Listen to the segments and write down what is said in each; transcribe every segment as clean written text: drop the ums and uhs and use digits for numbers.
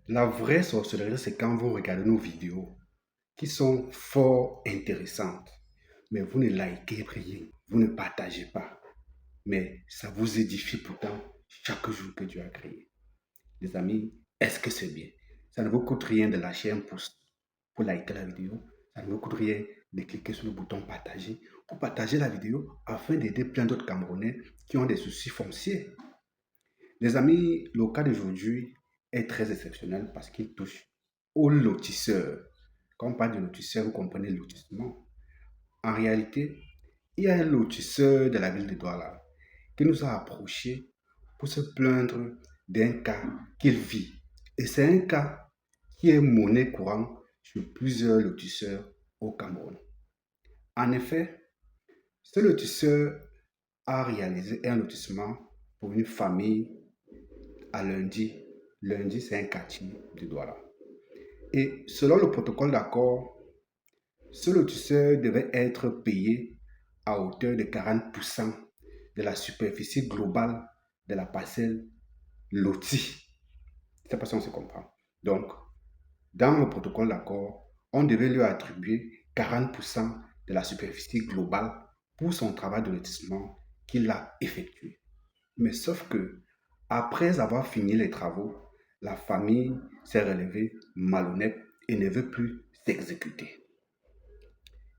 La vraie sorcellerie, c'est quand vous regardez nos vidéos qui sont fort intéressantes, mais vous ne likez rien, vous ne partagez pas, mais ça vous édifie pourtant chaque jour que Dieu a créé. Les amis, est-ce que c'est bien? Ça ne vous coûte rien de lâcher un pouce pour liker la vidéo, ça ne vous coûte rien de cliquer sur le bouton partager pour partager la vidéo afin d'aider plein d'autres Camerounais qui ont des soucis fonciers. Les amis, le cas d'aujourd'hui est très exceptionnel parce qu'il touche aux lotisseurs. Quand on parle de lotisseur, vous comprenez le lotissement. En réalité, il y a un lotisseur de la ville de Douala qui nous a approchés pour se plaindre d'un cas qu'il vit. Et c'est un cas qui est monnaie courante sur plusieurs lotisseurs au Cameroun. En effet, ce lotisseur a réalisé un lotissement pour une famille à Lundi. Lundi, c'est un quartier de Douala. Et selon le protocole d'accord, ce lotisseur devait être payé à hauteur de 40% de la superficie globale de la parcelle lotie. C'est pas si on se comprend. Donc, dans le protocole d'accord, on devait lui attribuer 40% de la superficie globale pour son travail de lotissement qu'il a effectué. Mais sauf que, après avoir fini les travaux, la famille s'est relevée malhonnête et ne veut plus s'exécuter.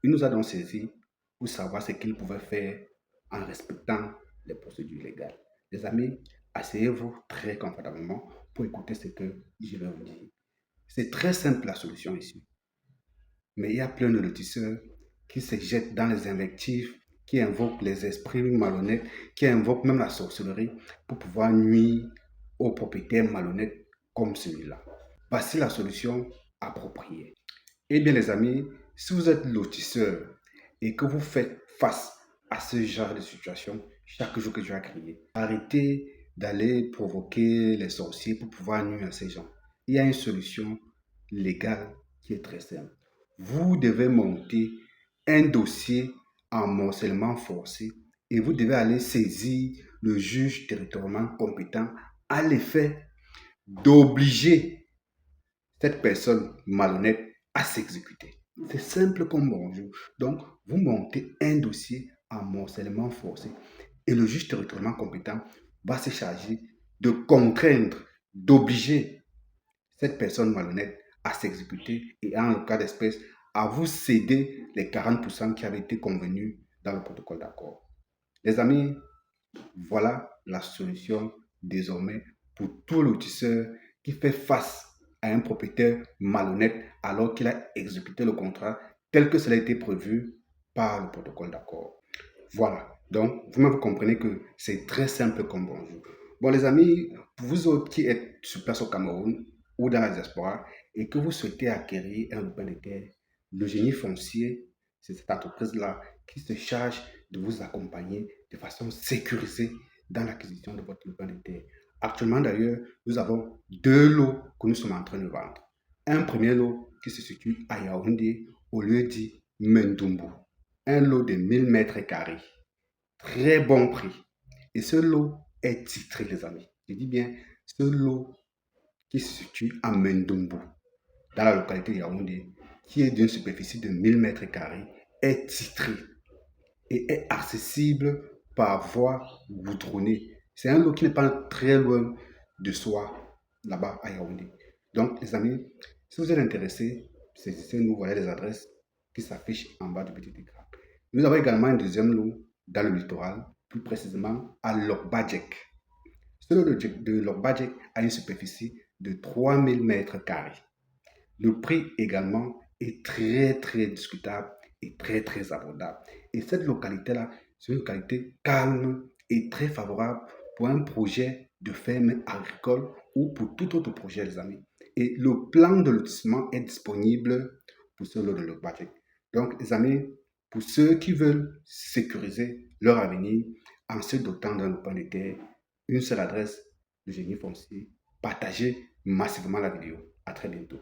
Il nous a donc saisi pour savoir ce qu'il pouvait faire en respectant les procédures légales. Les amis, asseyez-vous très confortablement pour écouter ce que je vais vous dire. C'est très simple la solution ici. Mais il y a plein de lotisseurs qui se jettent dans les invectives, qui invoquent les esprits malhonnêtes, qui invoquent même la sorcellerie pour pouvoir nuire aux propriétaires malhonnêtes comme celui-là. Voici la solution appropriée. Eh bien les amis, si vous êtes lotisseur et que vous faites face à ce genre de situation chaque jour que Dieu a créé, arrêtez d'aller provoquer les sorciers pour pouvoir nuire à ces gens. Il y a une solution légale qui est très simple. Vous devez monter un dossier en morcellement forcé et vous devez aller saisir le juge territorialement compétent à l'effet d'obliger cette personne malhonnête à s'exécuter. C'est simple comme bonjour. Donc, vous montez un dossier en morcellement forcé et le juge territorialement compétent va se charger de contraindre, d'obliger cette personne malhonnête à s'exécuter et en le cas d'espèce à vous céder les 40% qui avaient été convenus dans le protocole d'accord. Les amis, voilà la solution désormais pour tout lotisseur qui fait face à un propriétaire malhonnête alors qu'il a exécuté le contrat tel que cela a été prévu par le protocole d'accord. Voilà, donc vous comprenez que c'est très simple comme bonjour. Bon les amis, pour vous autres qui êtes sur place au Cameroun ou dans la diaspora et que vous souhaitez acquérir un lopin de terre, le génie foncier, c'est cette entreprise-là qui se charge de vous accompagner de façon sécurisée dans l'acquisition de votre lopin de terre. Actuellement d'ailleurs, nous avons deux lots que nous sommes en train de vendre. Un premier lot qui se situe à Yaoundé au lieu dit Mendumbu. Un lot de 1000 mètres carrés. Très bon prix. Et ce lot est titré, les amis. Je dis bien, ce lot qui se situe à Mendumbu, dans la localité de Yaoundé, qui est d'une superficie de 1000 mètres carrés, est titré et est accessible par voie goudronnée. C'est un lot qui n'est pas très loin de soi, là-bas à Yaoundé. Donc, les amis, si vous êtes intéressés, saisissez-nous, voilà les adresses qui s'affichent en bas du petit écran. Nous avons également un deuxième lot dans le littoral, plus précisément à Lokbadjek. Ce lot de Lokbadjek a une superficie de 3000 mètres carrés. Le prix également est très discutable et très abordable. Et cette localité-là, c'est une localité calme et très favorable pour un projet de ferme agricole ou pour tout autre projet, les amis. Et le plan de lotissement est disponible pour ce lot de Lokbadjek. Donc, les amis, pour ceux qui veulent sécuriser leur avenir en se dotant d'un lopin de terre, une seule adresse, le génie foncier. Partagez massivement la vidéo. À très bientôt.